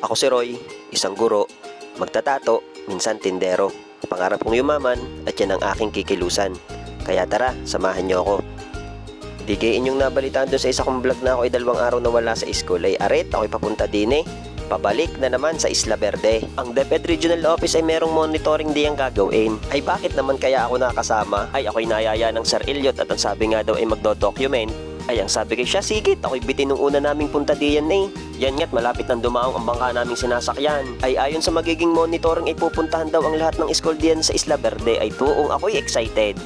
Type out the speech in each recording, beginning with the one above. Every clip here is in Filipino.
Ako si Roy, isang guro, magtatato, minsan tindero. Pangarap kong yumaman at yan ang aking kikilusan. Kaya tara, samahan niyo ako. Di kayo inyong nabalitaan doon sa isa kong vlog na ako ay 2 araw na wala sa school ay aret ako'y papunta din pabalik na naman sa Isla Verde. Ang DepEd Regional Office ay merong monitoring di ang gagawin. Ay bakit naman kaya ako nakasama? Ay ako'y nayaya ng Sir Elliot at ang sabi nga daw ay magdo-document. Ay ang sabi kay siya, sigit, ako'y bitin nung una naming punta diyan Yan nga't malapit nang dumaong ang bangka naming sinasakyan. Ay ayon sa magiging monitoring ay pupuntahan daw ang lahat ng school diyan sa Isla Verde ay tuong ako'y excited.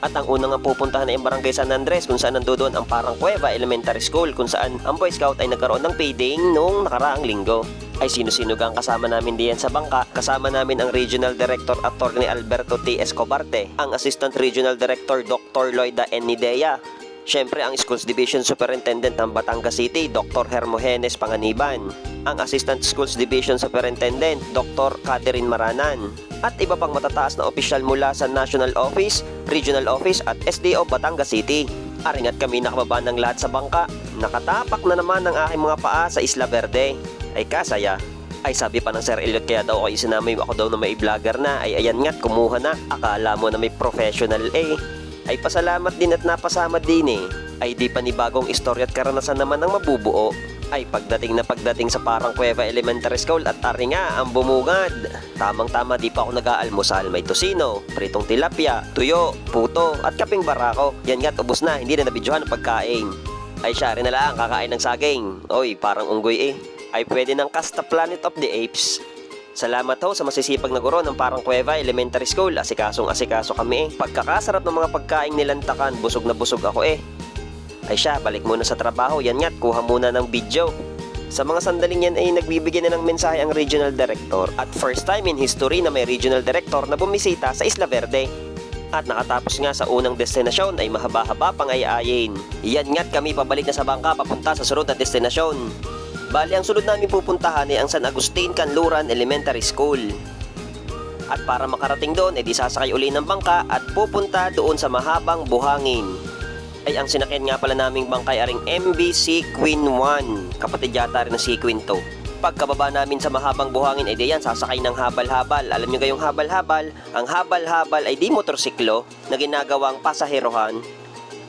At ang unang nga pupuntahan ay ang Barangay San Andres kung saan nandoon ang Parang Cueva Elementary School kung saan ang Boy Scout ay nagkaroon ng payday noong nakaraang linggo. Ay sino-sino ang kasama namin diyan sa bangka. Kasama namin ang Regional Director Attorney Alberto T. Escobarte, ang Assistant Regional Director Dr. Loida N. Nidea, syempre ang Schools Division Superintendent ng Batangas City, Dr. Hermogenes Panganiban, ang Assistant Schools Division Superintendent, Dr. Catherine Maranan, at iba pang matataas na opisyal mula sa National Office, Regional Office at SDO Batangas City. Aringat kami nakababa ng lahat sa bangka. Nakatapak na naman ang aking mga paa sa Isla Verde. Ay kasaya. Ay sabi pa ng Sir Elliot kaya daw ako isinamay ako daw na may vlogger na. Ay ayan nga't kumuha na. Akala mo na may professional Ay pasalamat din at napasama din Ay di panibagong istorya at karanasan naman ang mabubuo. Ay pagdating sa Parang Cueva Elementary School at ari nga ang bumungad. Tamang-tama di pa ako nag-aalmusal. May tosino, pritong tilapia, tuyo, puto at kaping barako. Yan nga't ubos na, hindi na nabidyohan ang pagkain. Ay siya rin na lang kakain ng saging. Oy, parang unggoy Ay pwede ng Casta Planet of the Apes. Salamat ho sa masisipag na guro ng Parang Cueva Elementary School. Asikasong-asikaso kami Pagkakasarap ng mga pagkain nilantakan, busog na busog ako Ay siya, balik muna sa trabaho. Yan nga't kuha muna ng video. Sa mga sandaling yan ay nagbibigay na ng mensahe ang Regional Director. At first time in history na may Regional Director na bumisita sa Isla Verde. At nakatapos nga sa unang destinasyon ay mahaba-haba pang ayayin. Yan nga't kami pabalik na sa bangka papunta sa sunod na destinasyon. Bali ang sunod namin pupuntahan ay ang San Agustin Canluran Elementary School. At para makarating doon ay di sasakay uli ng bangka at pupunta doon sa mahabang buhangin. Ay ang sinakyan nga pala naming bangkay aring MB Sequin 1. Kapatid yata rin ng Sequin 2. Pagkababa namin sa mahabang buhangin ay diyan sasakay ng habal-habal. Alam nyo gayong habal-habal? Ang habal-habal ay di motorsiklo na ginagawang pasaherohan.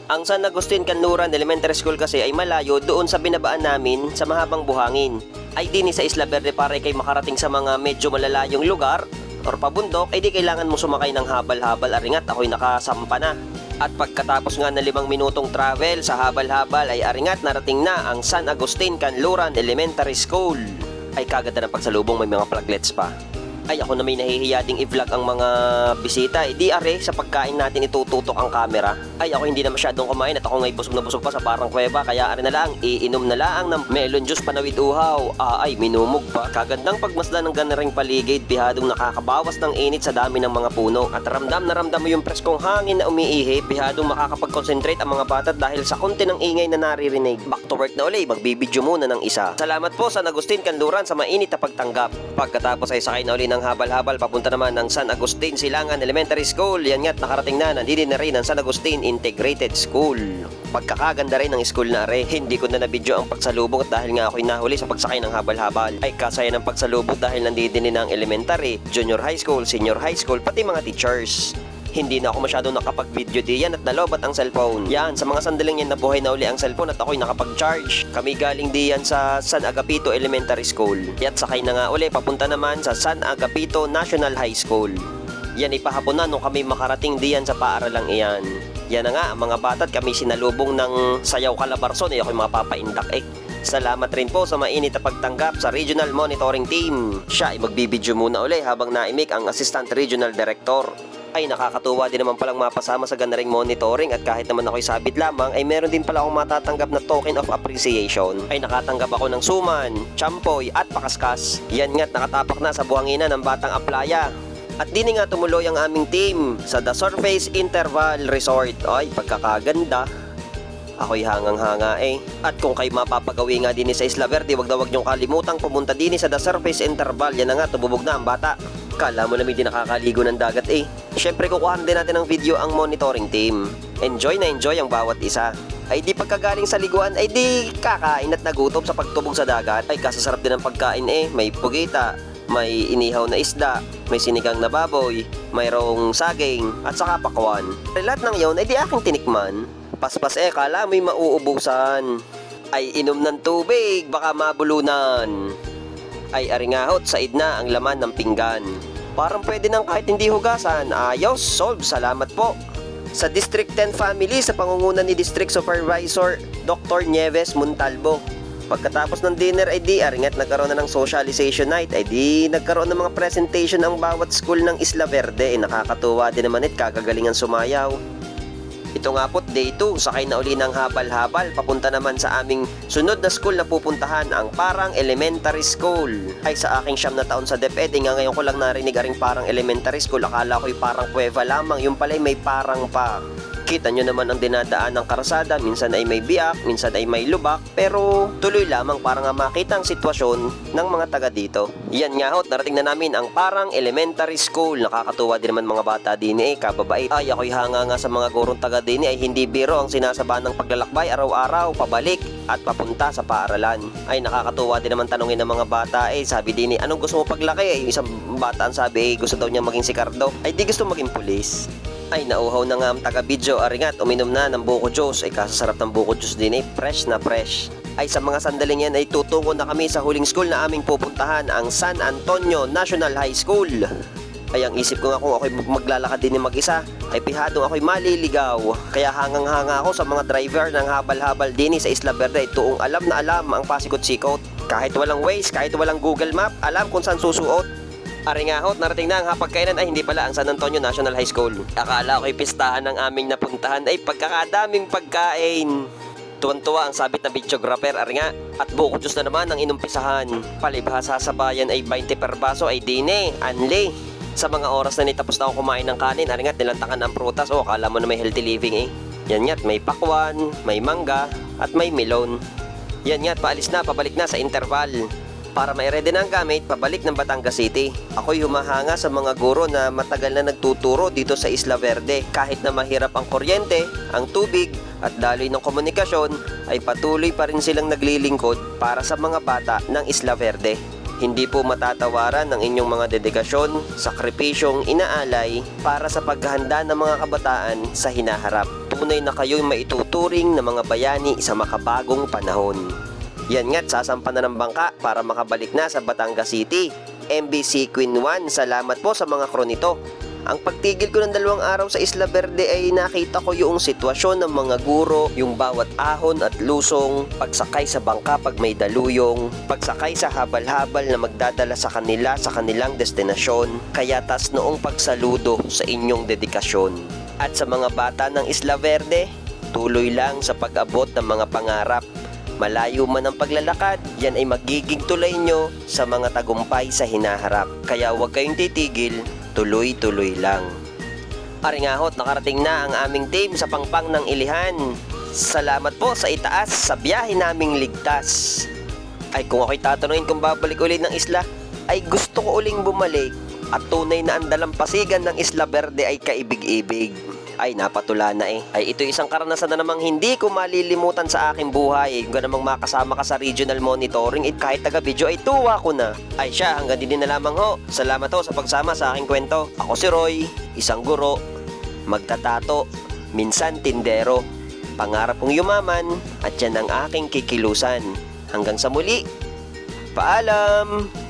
Ang San Agustin Canluran Elementary School kasi ay malayo doon sa binabaan namin sa mahabang buhangin. Ay din sa Isla Verde para kay makarating sa mga medyo malalayong lugar or pabundok ay di kailangan mo sumakay ng habal-habal. Aringat ako'y nakasampa na. At pagkatapos nga na 5 minutong travel sa habal-habal ay aringat narating na ang San Agustin Canluran Elementary School. Ay kaganda ng pagsalubong, may mga pluglets pa. Ay ako na may nahihiya ding i-vlog ang mga bisita. Di are sa pagkain natin itututok ang camera. Ay ako hindi na masyadong kumain at ako ngay busog na busog pa sa Parang Cueva. Kaya are na lang, iinom na lang ng melon juice panawid uhaw. Ay minumog pa. Kagandang pagmasdan ng ganaring paligid. Bihadong nakakabawas ng init sa dami ng mga puno. At ramdam na ramdam mo yung preskong hangin na umiihi. Bihadong makakapag-concentrate ang mga bata dahil sa konti ng ingay na naririnig. Back to work na uli, magbibidyo muna ng isa. Salamat po sa Agustin Canluran sa mainit na pagtanggap. Pagkatapos ay sakay na uli ng habal-habal papunta naman ng San Agustin Silangan Elementary School. Yan nga't nakarating na, nandito na rin ang San Agustin Integrated School. Pagkakaganda rin ng school na are. Hindi ko na nabidyo ang pagsalubong at dahil nga ako'y nahuli sa pagsakay ng habal-habal. Ay kasaya ng pagsalubong dahil nandito din ang elementary, junior high school, senior high school, pati mga teachers. Hindi na ako masyadong nakapag-video diyan at nalobat ang cellphone. Yan, sa mga sandaling yan nabuhay na uli ang cellphone at ako'y nakapag-charge. Kami galing diyan sa San Agapito Elementary School. At sakay na nga uli, papunta naman sa San Agapito National High School. Yan ipahapon na nung kami makarating diyan sa paaralang iyan. Yan na nga, ang mga bata at kami sinalubong ng sayaw kalabarson. Ako'y mapapaindak Salamat rin po sa mainit na pagtanggap sa Regional Monitoring Team. Siya ay magbibidyo muna uli habang naimik ang Assistant Regional Director. Ay nakakatuwa din naman palang mapasama sa ganaring monitoring at kahit naman ako'y sabit lamang ay meron din pala akong matatanggap na token of appreciation. Ay nakatanggap ako ng suman, champoy at pakaskas. Yan nga't nakatapak na sa buhanginan ng Batang Aplaya. At din nga tumuloy ang aming team sa The Surface Interval Resort. Ay pagkakaganda. Ako'y hangang-hanga At kung kayo mapapagawi nga din sa Isla Verde, wag niyong kalimutang pumunta din sa The Surface Interval. Yan na nga, tumubog na ang bata. Kala mo na may di nakakaligo ng dagat Syempre kukuhaan din natin ng video ang monitoring team. Enjoy na enjoy ang bawat isa. Ay di pagkagaling sa liguan ay di kakain at nagutom sa pagtubog sa dagat. Ay kasasarap din ang pagkain may pugita, may inihaw na isda, may sinigang na baboy, mayroong saging at saka pakwan. Lahat ng yon ay di aking tinikman. Paspas kala mo'y mauubusan. Ay inom ng tubig, baka mabulunan. Ay aringahot, said na ang laman ng pinggan. Parang pwede nang kahit hindi hugasan. Ayos, solve, salamat po. Sa District 10 family sa pangunguna ni District Supervisor Dr. Nieves Montalvo. Pagkatapos ng dinner ay di aringat nagkaroon na ng socialization night ay di nagkaroon ng mga presentation ang bawat school ng Isla Verde. Nakakatuwa din naman kagagalingan sumayaw. Ito nga po't day 2, sakay na uli ng habal-habal papunta naman sa aming sunod na school na pupuntahan, ang Parang Elementary School. Ay sa aking 9 na taon sa DepEd, nga ngayon ko lang narinig aring Parang Elementary School. Akala ko'y parang kuweba lamang, yung pala'y may parang pa. Kita nyo naman ang dinadaan ng karsada, minsan ay may biyak, minsan ay may lubak, pero tuloy lamang para nga makita ang sitwasyon ng mga taga dito. Yan nga hot, narating na namin ang Parang Elementary School. Nakakatuwa din naman mga bata din kababait. Ay ako'y hanga nga sa mga gurong taga din ay hindi biro ang sinasaba ng paglalakbay araw-araw, pabalik at papunta sa paaralan. Ay nakakatuwa din naman tanungin ng mga bata sabi din anong gusto mo paglaki? Isang bata ang sabi gusto daw niya maging si Cardo. Ay di gusto maging pulis. Ay nauhaw na nga ang taga-video aringat, uminom na ng buko juice. Ay kasasarap ng buko juice din fresh na fresh. Ay sa mga sandaling yan ay tutungo na kami sa huling school na aming pupuntahan, ang San Antonio National High School. Ay ang isip ko nga kung ako'y maglalakad din mag-isa ay pihadong ako'y maliligaw. Kaya hangang-hanga ako sa mga driver ng habal-habal din sa Isla Verde. Tuong alam na alam ang pasikot-sikot. Kahit walang Waze, kahit walang Google Map, alam kung saan susuot. Aringahot, narating na ang hapagkainan ay hindi pala ang San Antonio National High School. Akala ko'y pistahan ng aming napuntahan ay pagkakadaming pagkain. Tuwan-tuwa ang sabit na videographer aringa at buko juice na naman ang inumpisahan. Palibhasa sa bayan ay 20 per baso ay dine, anli. Sa mga oras na nitapos na ako kumain ng kanin, aringat nilantakan ang prutas. Akala mo na may healthy living Yan nga't may pakwan, may mangga at may melon. Yan nga't paalis na, pabalik na sa interval. Para mai-ready na ang gamit, pabalik ng Batangas City. Ako'y humahanga sa mga guro na matagal na nagtuturo dito sa Isla Verde. Kahit na mahirap ang kuryente, ang tubig, at daloy ng komunikasyon, ay patuloy pa rin silang naglilingkod para sa mga bata ng Isla Verde. Hindi po matatawaran ang inyong mga dedikasyon, sakripisyong inaalay para sa paghahanda ng mga kabataan sa hinaharap. Tunay na kayo'y maituturing na mga bayani sa makabagong panahon. Yan nga't sasampa na ng bangka para makabalik na sa Batangas City. MBC Queen 1, salamat po sa mga crew nito. Ang pagtigil ko ng 2 araw sa Isla Verde ay nakita ko yung sitwasyon ng mga guro, yung bawat ahon at lusong, pagsakay sa bangka pag may daluyong, pagsakay sa habal-habal na magdadala sa kanila sa kanilang destinasyon. Kaya tas noong pagsaludo sa inyong dedikasyon. At sa mga bata ng Isla Verde, tuloy lang sa pag-abot ng mga pangarap. Malayo man ang paglalakad, yan ay magiging tulay nyo sa mga tagumpay sa hinaharap. Kaya huwag kayong titigil, tuloy-tuloy lang. Aringahot, nakarating na ang aming team sa pangpang ng Ilihan. Salamat po sa itaas sa biyahe naming ligtas. Ay kung ako'y tatanungin kung babalik ulit ng isla, ay gusto ko uling bumalik. At tunay na ang dalampasigan ng Isla Verde ay kaibig-ibig. Ay napatula na Ay ito isang karanasan na namang hindi ko malilimutan sa aking buhay. Kung namang makasama ka sa regional monitoring kahit taga-video ay tuwa ko na. Ay siya, hanggang din na lamang ho. Salamat ho sa pagsama sa aking kwento. Ako si Roy, isang guro, magtatato, minsan tindero. Pangarap kong yumaman at yan ang aking kikilusan. Hanggang sa muli, paalam!